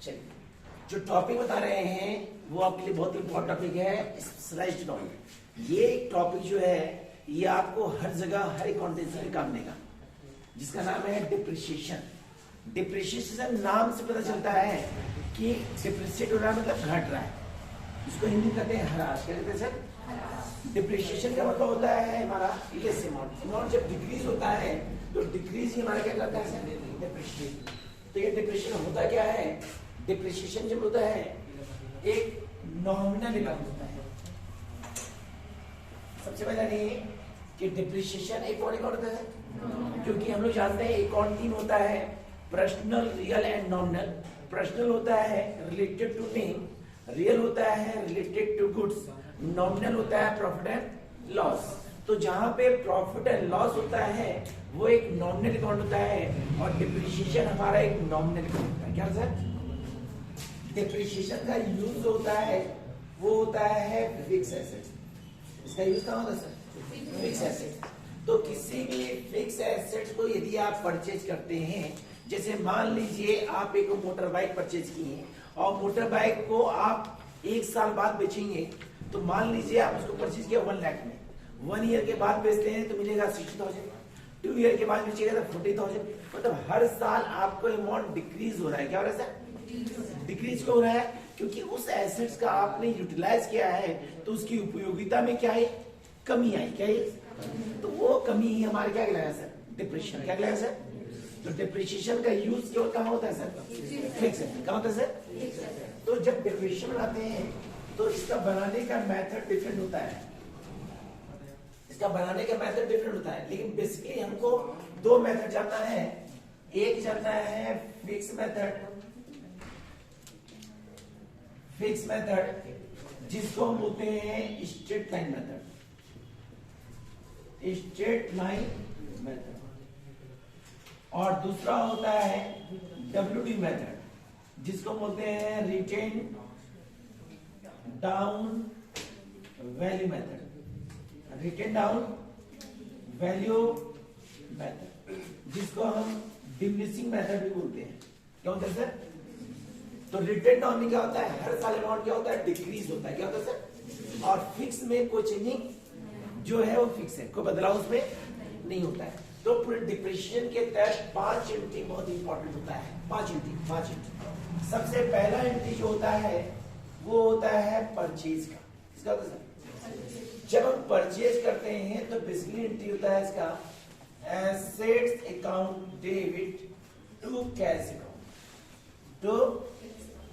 चलिए, जो टॉपिक बता रहे हैं वो आपके लिए बहुत इंपॉर्टेंट टॉपिक है, स्पेशलाइज्ड नॉलेज। ये एक टॉपिक जो है ये आपको हर जगह हर अकाउंटेंसी में काम देगा, जिसका नाम है डिप्रिसिएशन। डिप्रिसिएशन नाम से पता चलता है कि डिप्रिसिएट हो रहा है मतलब घट रहा है। इसको हिंदी कहते हैं ह्रास। क्या कहते हैं सर? डिप्रिसिएशन का मतलब होता है हमारा लेस अमाउंट। अमाउंट जब डिक्रीज होता है तो डिक्रीज ही हमारा क्या करता है? डिप्रिसिएशन। तो ये डिप्रिसिएशन होता क्या है? डिप्रिसिएशन जब होता है एक नॉमिनल अमाउंट होता है। सबसे पहले नहीं कि डिप्रिसिएशन एक कौन होता है, क्योंकि हम लोग जानते हैं अकाउंट तीन होता है, personal, real and nominal. Personal होता है रिलेटेड टू नेम, रियल होता है रिलेटेड टू गुड्स, नॉमिनल होता है प्रॉफिट एंड लॉस। तो जहां पे प्रॉफिट एंड लॉस होता है वो एक नॉमिनल अकाउंट होता है और डिप्रिसिएशन हमारा एक नॉमिनल अकाउंट होता है। क्या सर? डिप्रिसिएशन का यूज होता है वो होता है फिक्स एसेट। इसका यूज कहाँ होता है सर? Fix asset. तो किसी भी फिक्स एसेट को यदि आप परचेज करते हैं, जैसे मान लीजिए आप एक मोटर बाइक परचेज किए और मोटर बाइक को आप 1 साल बाद बेचेंगे, तो मान लीजिए आप उसको परचेज किया 1 लाख में, 1 ईयर के बाद बेचते हैं तो मिलेगा 60,000, 2 ईयर के बाद बेचेगा तो 40,000। मतलब हर साल आपको अमाउंट डिक्रीज हो रहा है। क्या हो रहा है सर? डिक्रीज क्यों हो रहा है? क्योंकि उस एसेट्स का आपने यूटिलाइज किया है तो उसकी उपयोगिता में क्या है? कमी आई। क्या है? तो वो कमी ही हमारे क्या कहलाएगा सर? डिप्रिसिएशन। क्या कहलाएगा सर? तो डिप्रिसिएशन का यूज क्यों कहाँ होता है सर? Fix asset. कहाँ होता है सर? तो जब डिप्रिसिएशन बनाते हैं तो इसका बनाने का मेथड डिफरेंट होता है। इसका बनाने का मेथड डिफरेंट होता है, लेकिन बेसिकली हमको 2 मेथड जानना है। एक जानना है फिक्स मेथड, फिक्स मेथड जिसको हम बोलते हैं straight line method, straight line method. और दूसरा होता है WD मेथड जिसको बोलते हैं written down value method, written down value method, जिसको हम डिमिनिशिंग मेथड भी बोलते हैं। क्या होता है सर? तो रिटेन डाउन में क्या होता है? हर साल अमाउंट क्या होता है? डिक्रीज होता है। क्या होता है सर? और फिक्स में कोई चेंजिंग जो है वो फिक्स है, कोई बदलाव उसमें नहीं होता है। तो पूरे डिप्रिसिएशन के तहत 5 एंट्री बहुत इंपॉर्टेंट होता है। 5 एंट्री। सबसे पहला एंट्री जो होता है वो होता है परचेज का। इसका होता है सर? जब हम परचेज करते हैं तो बेसिकली एंट्री होता है इसका assets account debit to cash account. तो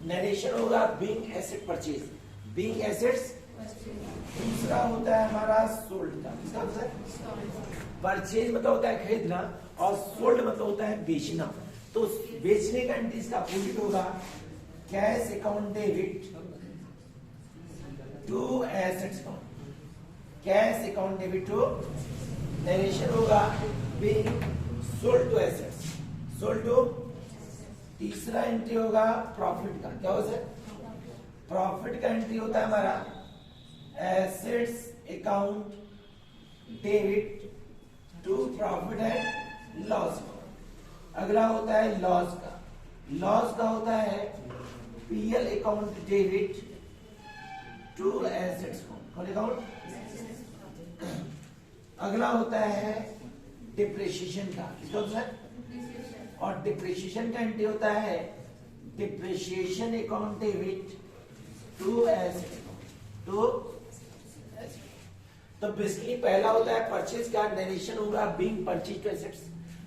नरेशन होगा being asset purchase, being assets. दूसरा होता है हमारा सोल्ड का। इसका होता है परचेज मतलब होता है खरीदना और सोल्ड मतलब होता है बेचना। तो बेचने का एंट्री इसका अपोजिट होगा cash account debit to assets account, cash account debit to narration होगा being sold to assets, sold to. तीसरा एंट्री होगा प्रॉफिट का। क्या होगा सर? प्रॉफिट का एंट्री होता है हमारा assets account debit to profit and loss. अगला होता है लॉस का। लॉस का होता है PL account debit to assets account. अगला होता है डिप्रिसिएशन का। इसका होता है और डिप्रिसिएशन का एंट्री होता है depreciation account debit to assets to. तो बेसिकली पहला होता है परचेज का, नरेशन होगा being purchase to assets.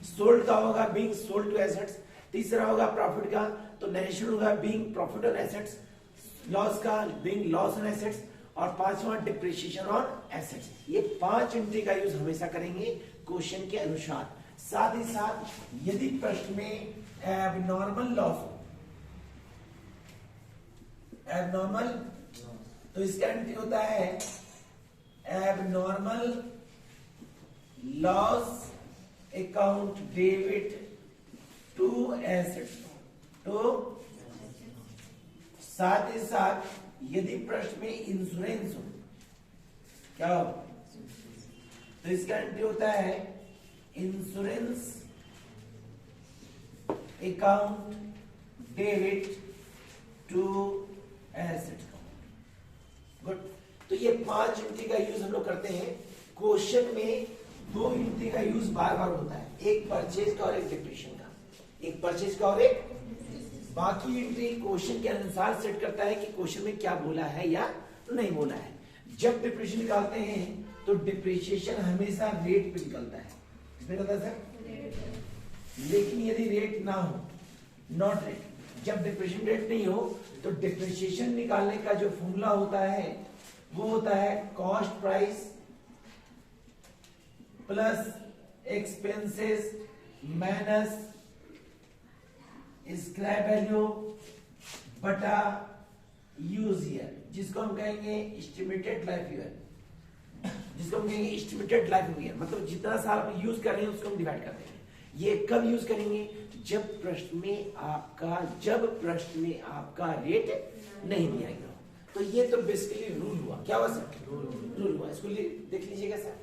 Sold का होगा बीइंग सोल्ड टू एसेट्स। तीसरा होगा प्रॉफिट का, तो नरेशन होगा being profit on assets. Loss का बीइंग लॉस ऑन एसेट्स। और पांचवा डिप्रिसिएशन ऑन एसेट्स। ये 5 एंट्री का यूज हमेशा करेंगे क्वेश्चन के अनुसार। साथ ही साथ यदि प्रश्न में एबनॉर्मल लॉस हो, एबनॉर्मल, तो इसका एंट्री होता है abnormal loss account debit to assets. तो साथ ही साथ यदि प्रश्न में इंश्योरेंस हो, क्या हो, तो इसका एंट्री होता है insurance account debit to assets account. Good. तो ये 5 यूनिटी का यूज हम लोग करते हैं। क्वेश्चन में 2 यूनिटी का यूज बार बार होता है, एक परचेज का और एक डिप्रेशन का, एक परचेज का और एक, बाकी यूनिटी क्वेश्चन के अनुसार सेट करता है कि क्वेश्चन में क्या बोला है या नहीं बोला है। जब डिप्रेशन निकालते हैं तो डिप्रिसिएशन हमेशा रेट पे निकलता है, किसमें निकलता है सर? लेकिन यदि रेट ना हो, नॉट रेट, जब डिप्रेशन रेट नहीं हो तो डिप्रिसिएशन निकालने का जो फॉर्मूला होता है वो होता है cost price plus expenses minus scrap value बटा यूज ईयर, जिसको हम कहेंगे एस्टिमेटेड लाइफ ईयर, जिसको हम कहेंगे एस्टिमेटेड लाइफ ईयर, मतलब जितना साल आप यूज कर रहे हैं उसको हम डिवाइड करते हैं। ये कब यूज करेंगे? जब प्रश्न में आपका रेट नहीं दिया गया। तो ये तो बेसिकली रूल हुआ। क्या हुआ सर? रूल हुआ। इसको देख लीजिएगा सर,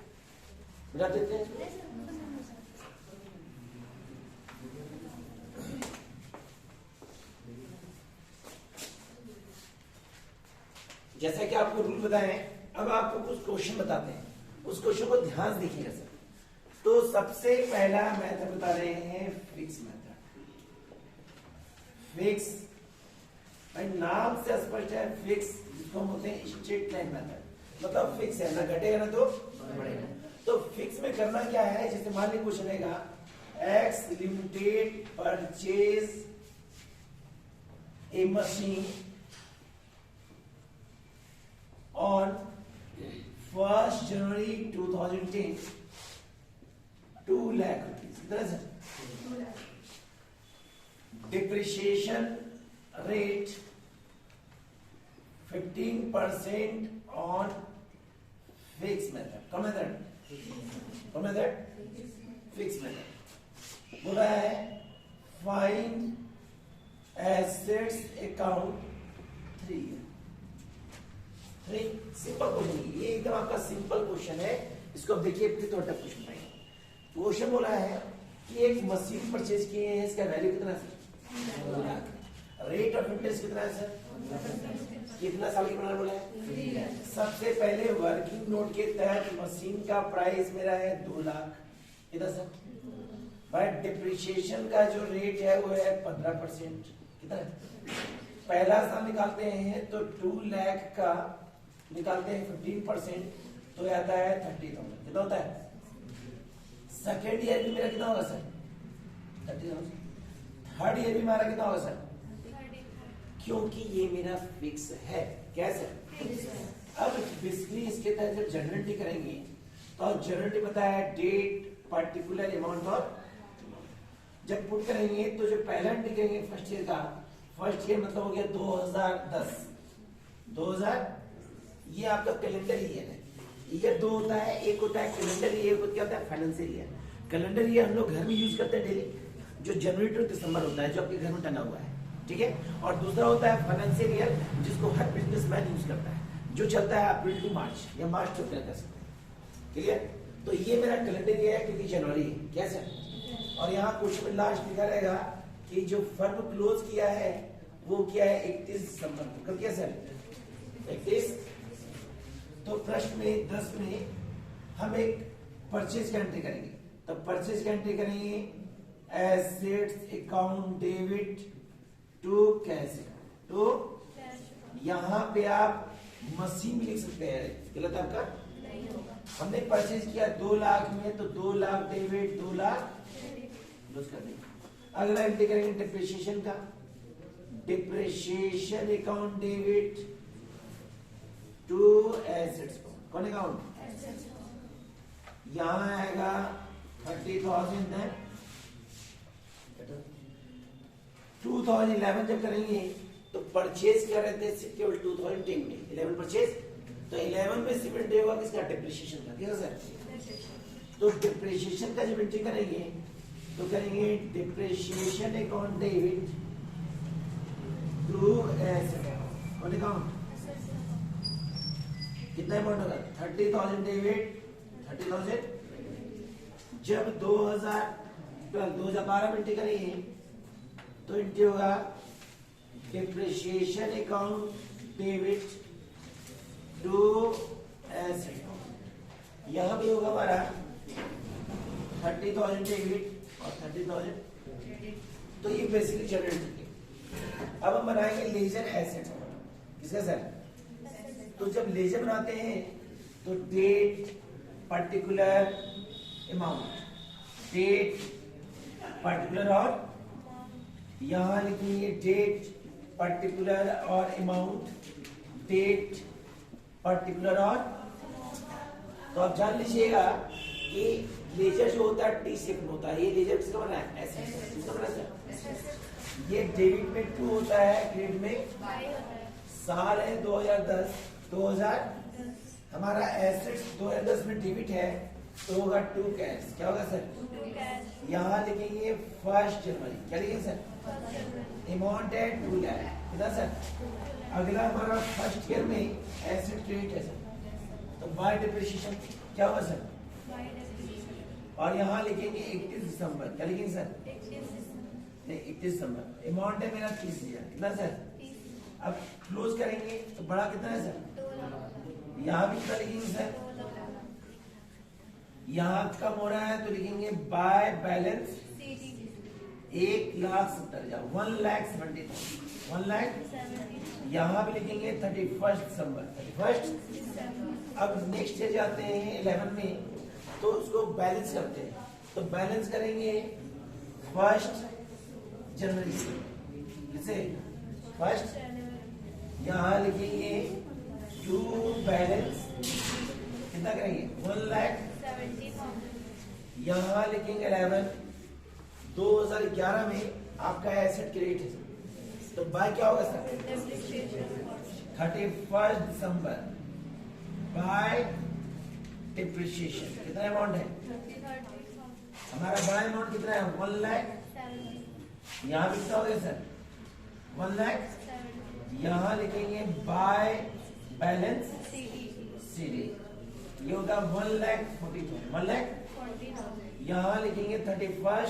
बता देते हैं। जैसा कि आपको रूल बताए, अब आपको कुछ क्वेश्चन बताते हैं, उस क्वेश्चन को ध्यान से देखिएगा सर। तो सबसे पहला मेथड बता रहे हैं फिक्स मेथड। फिक्स भाई नाम से स्पष्ट है, फिक्स जिसको हम बोलते हैं स्ट्रेट लाइन मेथड, मतलब फिक्स है, ना घटेगा ना तो बढ़ेगा। तो फिक्स में करना क्या है? जैसे मान लीजिए क्वेश्चन रहेगा x limited purchase a machine on 1st January 2010, 2 lakh rupees. कितना sir? Depreciation rate 15% on fixed method. कौन मेथड? कौन मेथड? Fix method. बोला है find assets account 3। Simple question, ये एकदम आपका सिंपल क्वेश्चन है। इसको अब देखिए, फिर थोड़ा टफ क्वेश्चन पाएंगे। क्वेश्चन बोला है कि एक मशीन परचेज किए हैं, इसका वैल्यू कितना है सर? रेट ऑफ इंटरेस्ट कितना है सर? कितना साल की बनाना बोला है? सबसे पहले वर्किंग नोट के तहत मशीन का प्राइस मेरा है 2 लाख। कितना सर? भाई डिप्रिसिएशन का जो रेट है वो है 15%। कितना? पहला साल निकालते हैं तो 2 लाख का निकालते हैं 15%, तो आता है 30,000। कितना होता है? सेकेंड ईयर भी मेरा कितना होगा सर? 30,000। थर्ड ईयर भी हमारा कितना होगा सर? क्योंकि ये मेरा फिक्स है। क्या सर? अब बेसिकली इसके तहत जब जनरल करेंगे तो जनरल पता है डेट, पर्टिकुलर अमाउंट, और जब पुट करेंगे तो जो पहला एंट्री करेंगे फर्स्ट ईयर का, फर्स्ट ईयर मतलब हो गया 2010। 2000 ये आपका कैलेंडर ईयर है। ईयर 2 होता है, एक होता है कैलेंडर ईयर, क्या होता है फाइनेंशियल ईयर। कैलेंडर ईयर हम लोग घर में यूज करते हैं डेली, जो जनवरी टू दिसंबर होता है, जो आपके घर में टंगा हुआ है, ठीक है। और दूसरा होता है फाइनेंशियल ईयर, जिसको हर बिजनेसमैन यूज करता है, जो चलता है अप्रैल टू मार्च या मार्च टू अप्रैल कर सकते हैं। क्लियर? तो ये मेरा कैलेंडर ईयर है क्योंकि जनवरी है। क्या सर? और यहाँ क्वेश्चन में लास्ट लिखा रहेगा कि जो फर्म क्लोज किया है वो क्या है? 31 दिसंबर को। कब किया सर? 31। तो प्रश्न में 10 में हम एक परचेज का एंट्री करेंगे, तो परचेज का एंट्री करेंगे assets account debit to cash. तो यहाँ पे आप मशीन भी लिख सकते हैं, गलत आपका नहीं होगा। हमने परचेज किया 2 लाख में, तो 2 लाख डेबिट, 2 लाख क्लोज कर देंगे। अगला एंट्री करेंगे डिप्रिसिएशन का, depreciation account debit to assets. कौन अकाउंट? यहां आएगा 30,000 है। 2011 जब करेंगे तो परचेज क्या रहते हैं केवल 2010 में 11 परचेज, तो 11 में सिर्फ एंट्री होगा किसका? डिप्रिसिएशन का। ठीक है सर? तो डिप्रिसिएशन का जब एंट्री करेंगे तो करेंगे depreciation account debit to asset. कौन अकाउंट? कितना अमाउंट होगा? 30,000 डेबिट 30,000। जब 2012 में एंट्री करेंगे तो एंट्री होगा depreciation account debit to asset. यहां भी होगा हमारा 30,000 डेबिट और 30,000, तो ये बेसिकली जनरेट है। अब हम बनाएंगे लेजर एसेट। किसका सर? तो जब लेजर बनाते हैं तो date, particular, amount, date, particular और यहां लिखेंगे डेट, पर्टिकुलर और अमाउंट, डेट, पर्टिकुलर और। तो आप जान लीजिएगा कि लेजर जो होता है टी शेप में होता है। ये लेजर किसका बना है? एसेट। किसका बना है? ये डेबिट में 2 होता है, क्रेडिट में साल है 2010, 2000 हमारा एसेट 2010 में डेबिट है तो होगा 2 कैश। क्या होगा सर? यहाँ लिखेंगे 1 जनवरी। क्या लिखेंगे सर? अमाउंट है 2 लाख। कितना सर? अगला हमारा फर्स्ट ईयर में एसेट क्रेडिट है सर, तो बाय डिप्रिसिएशन क्या होगा सर? और यहाँ लिखेंगे 31 दिसंबर। क्या लिखेंगे सर? 31 दिसंबर। अमाउंट है मेरा 30,000। कितना सर? अब क्लोज करेंगे तो बड़ा कितना है सर? यहाँ भी कितना लिखेंगे सर? यहाँ कम हो रहा है तो लिखेंगे बाय बैलेंस 1,70,000, 1,70,000, 1 लाख। यहाँ भी लिखेंगे 31 दिसंबर, 31। अब नेक्स्ट डे जाते हैं 11 में, तो उसको बैलेंस करते हैं। तो बैलेंस करेंगे 1 जनवरी से। किसे? 1 यहाँ लिखेंगे 2 बैलेंस कितना करेंगे? 1 लाख। यहाँ लिखेंगे 11। 2011 में आपका एसेट क्रेडिट है, तो बाय क्या होगा सर? 31 दिसंबर बाय डिप्रिसिएशन। कितना अमाउंट है हमारा? बाय अमाउंट कितना है? 1 लाख। यहाँ भी कितना हो गया सर? 1 लाख। यहाँ लिखेंगे बाय बैलेंस सीडी, ये होगा 1,40,000, 1 लाख। यहाँ लिखेंगे 31।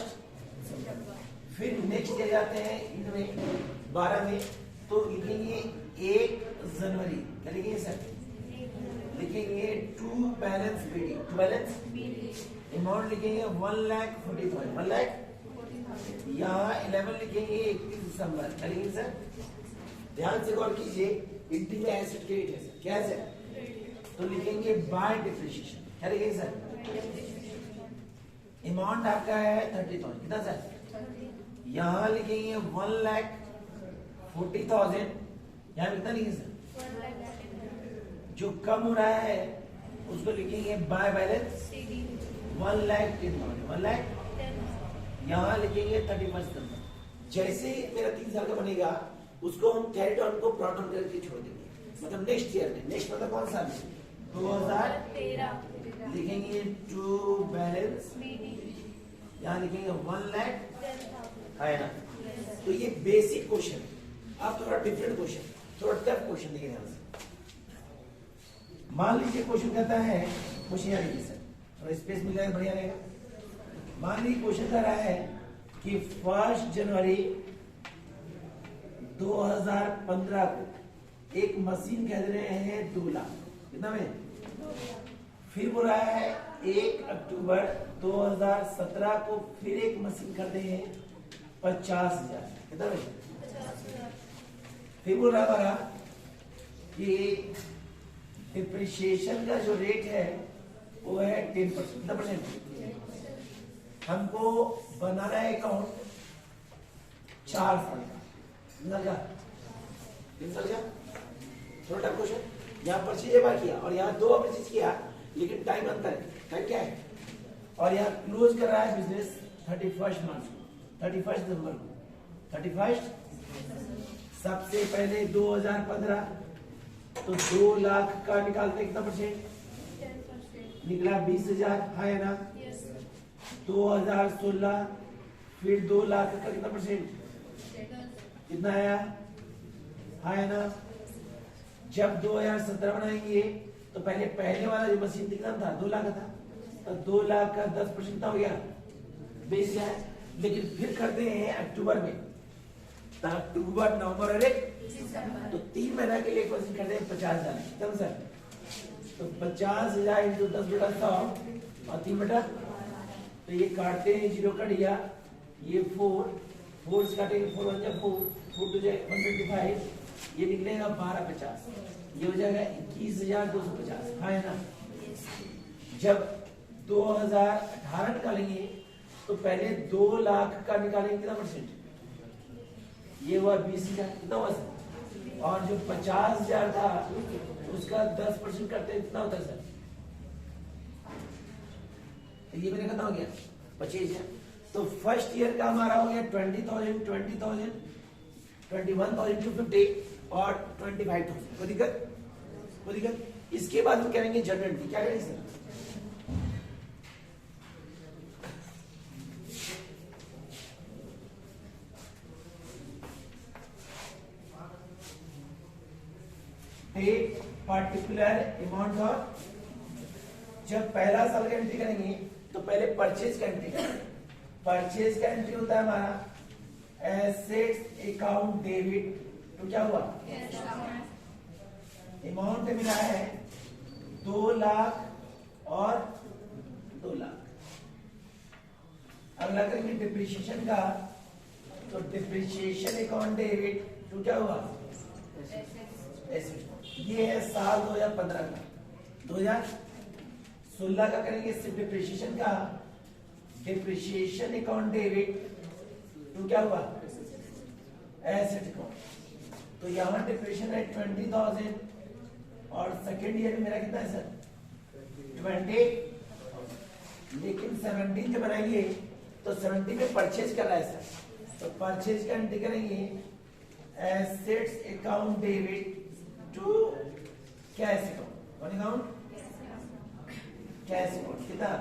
फिर नेक्स्ट डे जाते हैं इनमें 12 में, तो लिखेंगे 1 जनवरी। क्या लिखेंगे सर? लिखेंगे 2 बैलेंस बीडी, 2 बैलेंस। अमाउंट लिखेंगे 1,40,000, 1 लाख। यहाँ 11 लिखेंगे 31 दिसंबर। क्या लिखेंगे सर? ध्यान से गौर कीजिए, इंटी में एसेट क्रेडिट है सर। क्या है सर? तो लिखेंगे बाय डिप्रिसिएशन। क्या लिखेंगे सर? अमाउंट आपका है 30,000। कितना सर? यहाँ लिखेंगे 1,40,000। यहाँ कितना लिखेंगे सर? जो कम हो रहा है उसको लिखेंगे बाय बैलेंस 1,10,000, 1 लाख। यहाँ लिखेंगे 31 दिसंबर। जैसे मेरा 3 साल का बनेगा उसको हम कैरी ऑन को प्लॉट ऑन करके छोड़ देंगे, मतलब नेक्स्ट ईयर में। नेक्स्ट मतलब कौन सा? 2013 लिखेंगे 2 बैलेंस, यहाँ लिखेंगे 1 लाख, है ना? तो ये बेसिक क्वेश्चन। अब थोड़ा डिफरेंट क्वेश्चन, थोड़ा टफ क्वेश्चन देखिए ध्यान से। मान लीजिए क्वेश्चन कहता है, क्वेश्चन यहाँ लिखिए सर, थोड़ा स्पेस मिल जाएगा बढ़िया रहेगा। मान लीजिए क्वेश्चन कर रहा है कि 1 जनवरी 2015 को एक मशीन कह रहे हैं 2 लाख। कितना में? फिर बोल रहा है 1 अक्टूबर 2017 को फिर एक मशीन खरीदे हैं 50,000। कितना में? फिर बोल रहा कि डिप्रिसिएशन का जो रेट है वो है 10%। कितना परसेंट? हमको बनाना है अकाउंट 4 साल का। छोटा क्वेश्चन। यहाँ परचेज एक बार किया और यहाँ 2 बार परचेज किया, लेकिन टाइम अंतर है। टाइम क्या है? और यहाँ क्लोज कर रहा है बिजनेस 31 मार्च को, 31 दिसंबर को, 31। सबसे पहले 2015 तो 2 लाख का निकालते कितना परसेंट? निकला 20,000, है ना? 2016 फिर 2 लाख का कितना परसेंट? कितना आया? है ना? जब 2017 बनाएंगे तो पहले वाला जो मशीन कितना था? 2 लाख था, तो 2 लाख का 10% हो गया 20,000। लेकिन फिर करते हैं अक्टूबर में अक्टूबर, नवंबर और 1 तो 3 महीना के लिए क्वेश्चन करते हैं 50,000 एकदम सर। तो 50,000 इंटू 10/100 और 3/, तो ये काटते हैं, 0 कट गया, ये 4 से काटेंगे, 4 1 जा 4, 4 2 जा 125, ये निकलेगा 1250, ये हो जाएगा 21,250। हाँ है ना। जब 2018 निकालेंगे तो पहले 2 लाख का निकालेंगे कितना परसेंट, ये हुआ 20,000, कितना हुआ सर, और जो 50,000 था उसका 10% करते हैं, कितना होता है सर, तो ये मेरे कितना हो गया 25,000। तो फर्स्ट ईयर का हमारा हो गया 20,000, 20,000, 21,250 और 25,000। कोई दिक्कत? इसके बाद हम करेंगे जनरल एंट्री। क्या करेंगे सर, एक पर्टिकुलर अमाउंट और जब पहला साल का एंट्री करेंगे तो पहले परचेज का एंट्री करेंगे। परचेज का एंट्री होता है हमारा एसेट्स अकाउंट डेबिट, तो क्या हुआ, अमाउंट मिला है 2 लाख और 2 लाख। अगला करेंगे डिप्रिसिएशन का, तो डिप्रिसिएशन अकाउंट डेबिट, तो क्या हुआ एसेट्स। ये है साल 2015 का। 2016 का करेंगे सिर्फ डिप्रिसिएशन का, डिप्रिसिएशन अकाउंट डेबिट, तो क्या हुआ एसेट अकाउंट। तो यहाँ डिप्रिसिएशन है 20,000 और सेकेंड ईयर में मेरा कितना है सर 20, लेकिन 17 जब बनाएंगे तो 17 में परचेज कर रहा है सर, तो परचेज का एंट्री करेंगे assets account debit to cash account. कौन अकाउंट, कैश अकाउंट, कितना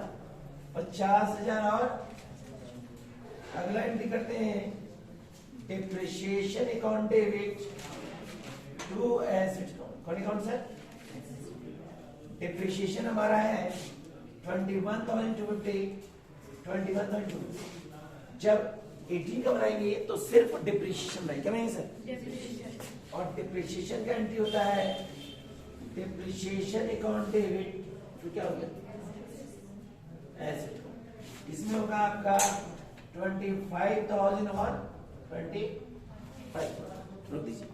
50,000। और अगला एंट्री करते हैं depreciation account debit to asset account. कौन अकाउंट सर, डिप्रिसिएशन हमारा है 21,250, 21,250। जब 18 का बनाएंगे तो सिर्फ डिप्रिसिएशन बनाएंगे, क्या बनाएंगे सर, और डिप्रिसिएशन का एंट्री होता है डिप्रिसिएशन अकाउंट डेबिट, तो क्या हो गया एसेट अकाउंट। इसमें होगा आपका 25,000 और 25,000। रुक दीजिए,